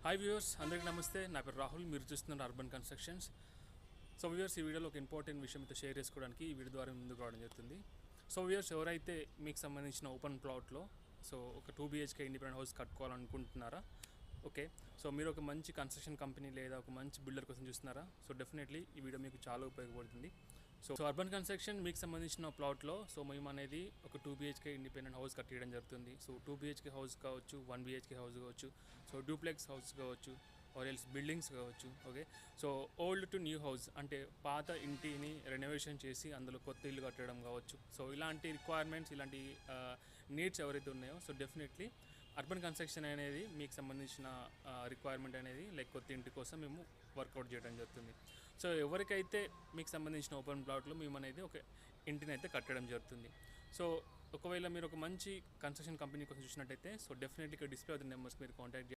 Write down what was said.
Hi viewers, అందరికీ నమస్తే. నా పేరు రాహుల్. మీరు చూస్తున్నారు అర్బన్ కన్స్ట్రక్షన్స్. సో వ్యూవర్స్, ఈ వీడియోలో ఒక ఇంపార్టెంట్ విషయం అయితే షేర్ చేసుకోవడానికి ఈ వీడియో ద్వారా ముందుకు రావడం జరుగుతుంది. సో వ్యూవర్స్, ఎవరైతే మీకు సంబంధించిన ఓపెన్ ప్లాట్లో ఒక 2 BHK ఇండిపెండెంట్ హౌస్ కట్టుకోవాలనుకుంటున్నారా? ఓకే. సో మీరు ఒక మంచి కన్స్ట్రక్షన్ కంపెనీ లేదా ఒక మంచి బిల్డర్ కోసం చూస్తున్నారా? సో డెఫినెట్లీ ఈ వీడియో మీకు చాలా ఉపయోగపడుతుంది. సో అర్బన్ కన్స్ట్రక్షన్ మీకు సంబంధించిన ప్లాట్లో మేము అనేది ఒక 2 BHK ఇండిపెండెంట్ హౌస్ కట్టేయడం జరుగుతుంది. సో 2 BHK హౌస్ కావచ్చు, 1 BHK హౌస్ కావచ్చు, సో డూప్లెక్స్ హౌస్ కావచ్చు, ఆర్ ఎల్స్ బిల్డింగ్స్ కావచ్చు. Okay. So old to new house అంటే పాత ఇంటిని రెనోవేషన్ చేసి అందులో కొత్త ఇల్లు కట్టడం కావచ్చు. సో ఇలాంటి రిక్వైర్మెంట్స్, ఇలాంటి నీడ్స్ ఎవరైతే ఉన్నాయో సో డెఫినెట్లీ అర్బన్ కన్స్ట్రక్షన్ అనేది మీకు సంబంధించిన రిక్వైర్మెంట్ అనేది లైక్ కొత్త ఇంటి కోసం మేము వర్కౌట్ చేయడం జరుగుతుంది. సో ఎవరికైతే మీకు సంబంధించిన ఓపెన్ ప్లాట్లో మేము అనేది ఒక ఇంటిని అయితే కట్టడం జరుగుతుంది. సో ఒకవేళ మీరు ఒక మంచి కన్స్ట్రక్షన్ కంపెనీ కోసం చూసినట్టయితే సో డెఫినెట్లీ ఇక్కడ డిస్ప్లే అవుతున్న నెంబర్స్ మీరు కాంటాక్ట్